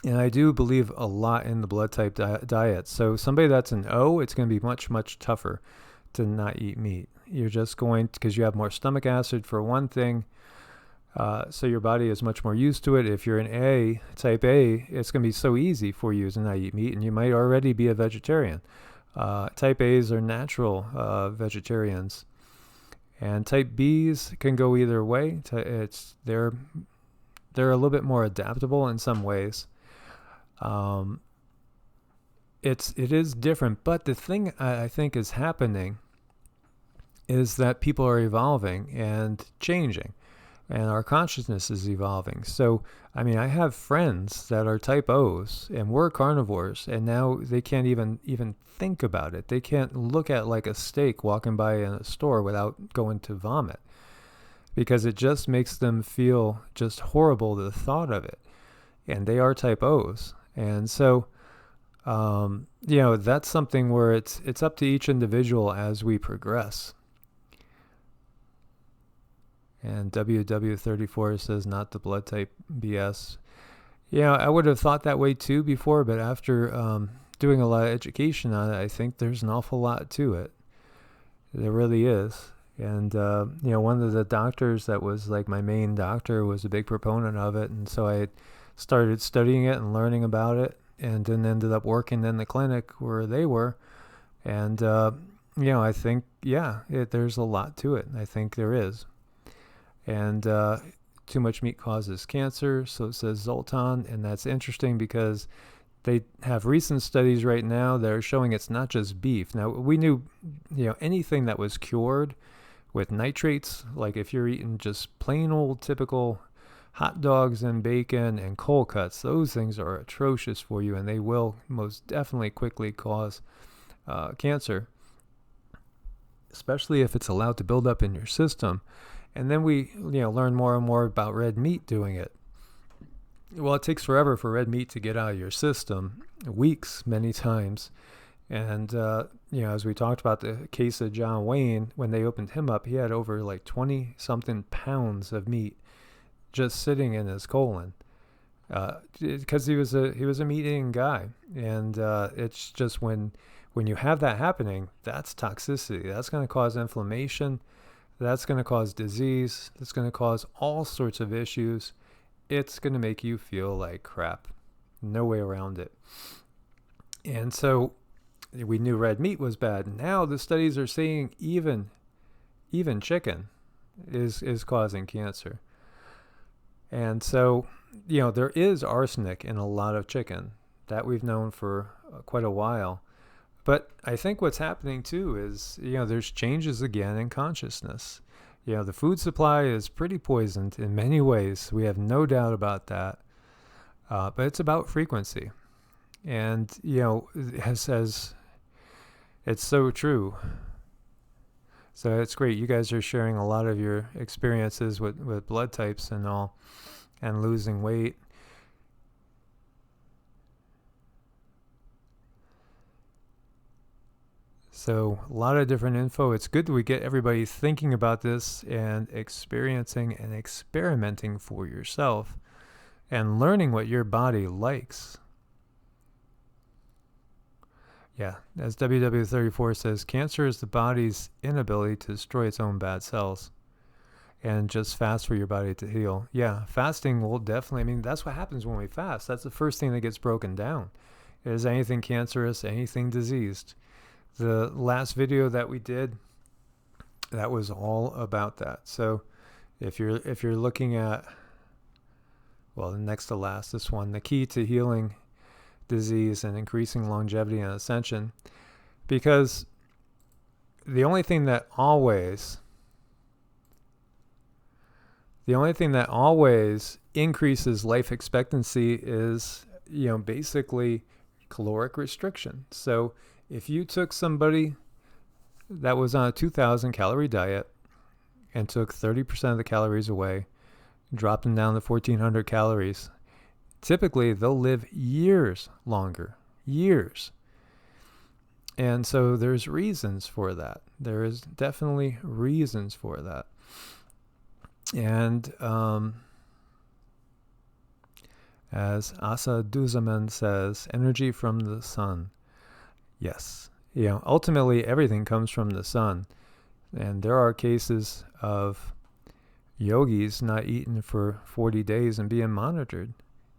And I do believe a lot in the blood type diet. So somebody that's an O, it's going to be much, much tougher to not eat meat. You're just going, because you have more stomach acid for one thing. So your body is much more used to it. If you're an A, type A, it's going to be so easy for you to not eat meat, and you might already be a vegetarian. Type A's are natural vegetarians. And type B's can go either way. They're a little bit more adaptable in some ways. It is different, but the thing I think is happening is that people are evolving and changing, and our consciousness is evolving. So, I mean, I have friends that are type O's and were carnivores, and now they can't even think about it. They can't look at like a steak walking by in a store without going to vomit, because it just makes them feel just horrible, the thought of it. And they are type O's. And so, that's something where it's up to each individual as we progress. And WW34 says not the blood type BS. I would have thought that way too before, but after doing a lot of education on it, I think there's an awful lot to it. There really is. And, one of the doctors that was like my main doctor was a big proponent of it. And so I started studying it and learning about it, and then ended up working in the clinic where they were. And, I think, there's a lot to it. I think there is. And too much meat causes cancer, so says Zoltan. And that's interesting because they have recent studies right now that are showing it's not just beef. Now, we knew, anything that was cured with nitrates, like if you're eating just plain old typical hot dogs and bacon and cold cuts, those things are atrocious for you, and they will most definitely quickly cause cancer, especially if it's allowed to build up in your system. And then we, learn more and more about red meat doing it. Well, it takes forever for red meat to get out of your system, weeks many times. And, as we talked about the case of John Wayne, when they opened him up, he had over like 20-something pounds of meat just sitting in his colon, because he was a meat-eating guy. And it's just when you have that happening, that's toxicity. That's going to cause inflammation. That's going to cause disease. That's going to cause all sorts of issues. It's going to make you feel like crap. No way around it. And so we knew red meat was bad. Now the studies are saying even chicken is causing cancer. And so, there is arsenic in a lot of chicken. That we've known for quite a while. But I think what's happening too is, there's changes again in consciousness. The food supply is pretty poisoned in many ways. We have no doubt about that. But it's about frequency. And, as it's so true. So it's great. You guys are sharing a lot of your experiences with blood types and all, and losing weight. So a lot of different info. It's good that we get everybody thinking about this and experiencing and experimenting for yourself and learning what your body likes. Yeah, as WW34 says, cancer is the body's inability to destroy its own bad cells and just fast for your body to heal. Yeah, fasting will definitely, that's what happens when we fast. That's the first thing that gets broken down. Is anything cancerous, anything diseased. The last video that we did, that was all about that. So if you're looking at well, the next to last, this one, the key to healing disease and increasing longevity and ascension. Because the only thing that always increases life expectancy is, basically caloric restriction. So if you took somebody that was on a 2,000 calorie diet and took 30% of the calories away, dropped them down to 1,400 calories, typically they'll live years longer. Years. And so there's reasons for that. There is definitely reasons for that. And as Asa Duzaman says, energy from the sun. Yes. Ultimately everything comes from the sun. And there are cases of yogis not eating for 40 days and being monitored.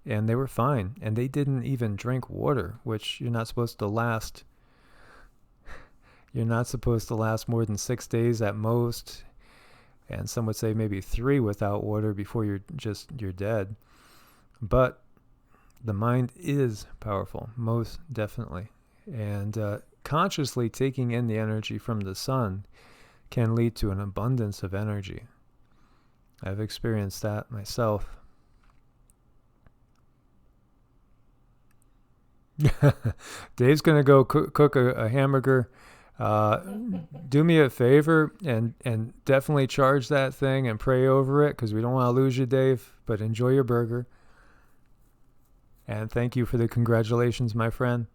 And they were fine. And they didn't even drink water, which you're not supposed to last. You're not supposed to last more than 6 days at most. And some would say maybe 3 without water before you're dead. But the mind is powerful, most definitely. And consciously taking in the energy from the sun can lead to an abundance of energy. I've experienced that myself. Dave's going to go cook a hamburger. Do me a favor and definitely charge that thing and pray over it, because we don't want to lose you, Dave, but enjoy your burger. And thank you for the congratulations, my friend.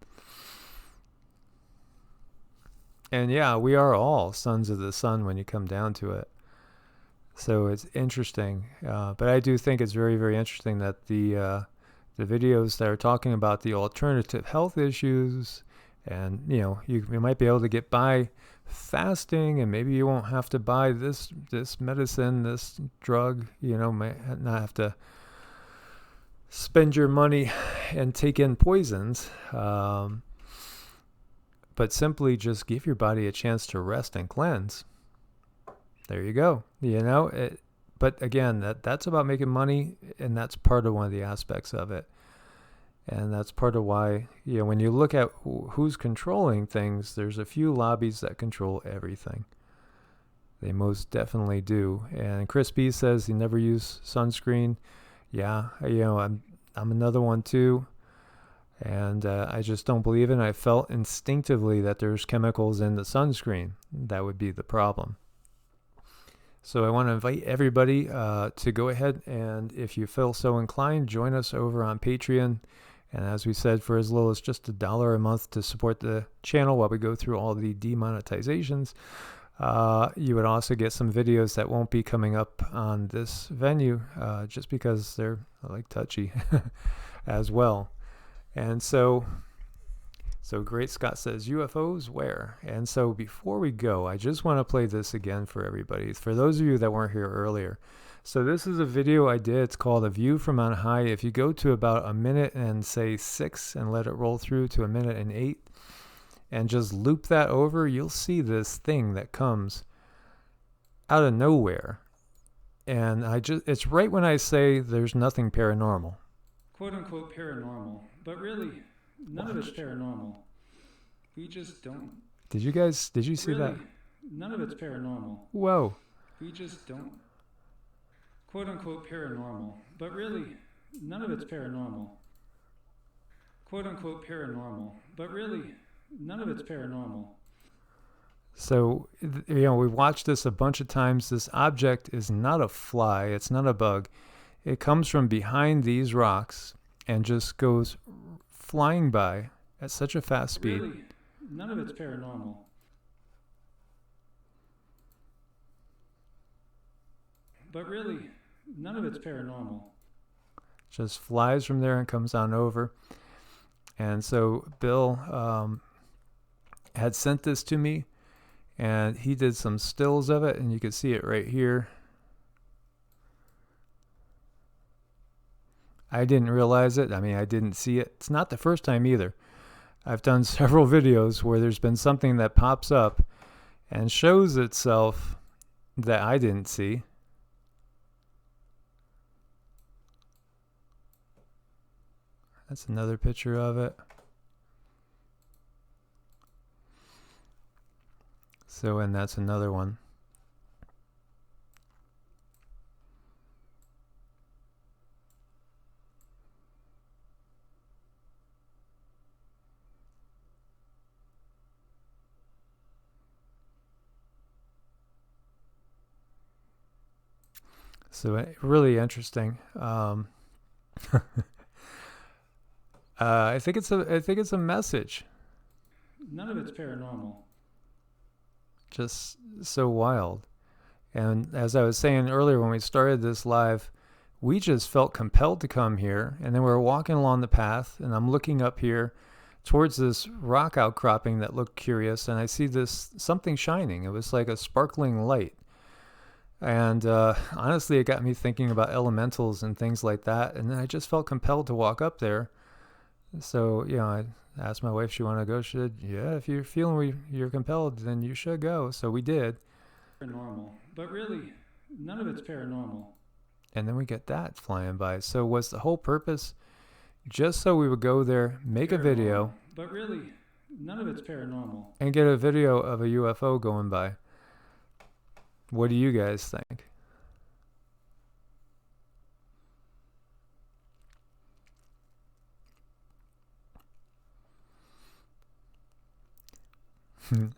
And yeah, we are all sons of the sun when you come down to it. So it's interesting. But I do think it's very, very interesting that the videos that are talking about the alternative health issues, and you might be able to get by fasting, and maybe you won't have to buy this medicine, this drug, might not have to spend your money and take in poisons, but simply just give your body a chance to rest and cleanse. There you go. But again, that's about making money, and that's part of one of the aspects of it. And that's part of why, when you look at who's controlling things, there's a few lobbies that control everything. They most definitely do. And Chris B says he never used sunscreen. Yeah, I'm another one too. And I just don't believe it. And I felt instinctively that there's chemicals in the sunscreen. That would be the problem. So I want to invite everybody to go ahead, and if you feel so inclined, join us over on Patreon. And as we said, for as little as just $1 a month to support the channel while we go through all the demonetizations, you would also get some videos that won't be coming up on this venue, just because they're touchy as well. And so Great Scott says, UFOs where? And so before we go, I just want to play this again for everybody. For those of you that weren't here earlier. So this is a video I did. It's called A View from On High. If you go to about 1 minute and say 6 and let it roll through to 1 minute and 8 and just loop that over, you'll see this thing that comes out of nowhere. And it's right when I say there's nothing paranormal. Quote unquote paranormal, but really none of it's paranormal. We just don't. Did you see that? None of it's paranormal. Whoa. We just don't. Quote unquote paranormal, but really none of it's paranormal. Quote unquote paranormal, but really none of it's paranormal. So, we've watched this a bunch of times. This object is not a fly. It's not a bug. It comes from behind these rocks and just goes flying by at such a fast speed. Really, none of it's paranormal. But really, none of it's paranormal. Just flies from there and comes on over. And so Bill had sent this to me, and he did some stills of it, and you can see it right here. I didn't realize it. I didn't see it. It's not the first time either. I've done several videos where there's been something that pops up and shows itself that I didn't see. That's another picture of it. So, and that's another one. So really interesting. I think it's a message. None of it's paranormal. Just so wild. And as I was saying earlier when we started this live, we just felt compelled to come here, and then we were walking along the path, and I'm looking up here towards this rock outcropping that looked curious, and I see this something shining. It was like a sparkling light. And honestly, it got me thinking about elementals and things like that. And then I just felt compelled to walk up there. So, I asked my wife if she wanted to go. She said, yeah, if you're feeling you're compelled, then you should go. So we did. Paranormal. But really, none of it's paranormal. And then we get that flying by. So was the whole purpose just so we would go there, make a video. But really, none of it's paranormal. And get a video of a UFO going by. What do you guys think?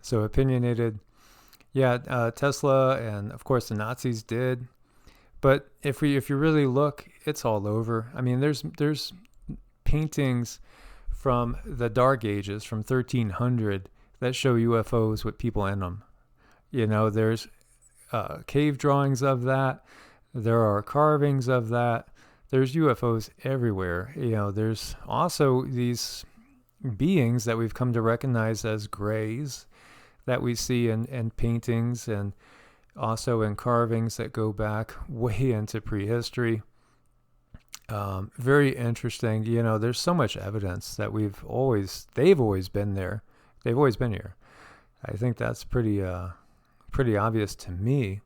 So opinionated. Yeah, Tesla and of course the Nazis did. But if you really look, it's all over. I mean, there's paintings from the Dark Ages, from 1300, that show UFOs with people in them. There's cave drawings of that. There are carvings of that. There's UFOs everywhere. There's also these beings that we've come to recognize as grays that we see in paintings and also in carvings that go back way into prehistory. Very interesting. There's so much evidence that they've always been there. They've always been here. I think that's pretty obvious to me.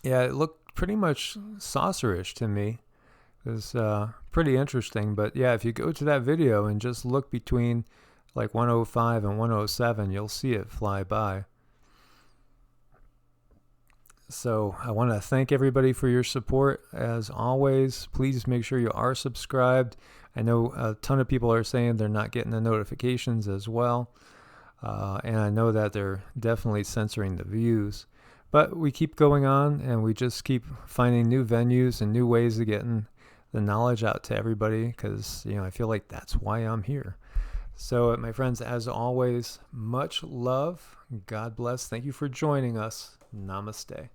Yeah, it looked pretty much saucerish to me. It was pretty interesting. But yeah, if you go to that video and just look between like 105 and 107, you'll see it fly by. So I want to thank everybody for your support. As always, please make sure you are subscribed. I know a ton of people are saying they're not getting the notifications as well. And I know that they're definitely censoring the views. But we keep going on, and we just keep finding new venues and new ways of getting the knowledge out to everybody, because I feel like that's why I'm here. So my friends, as always, much love. God bless. Thank you for joining us. Namaste.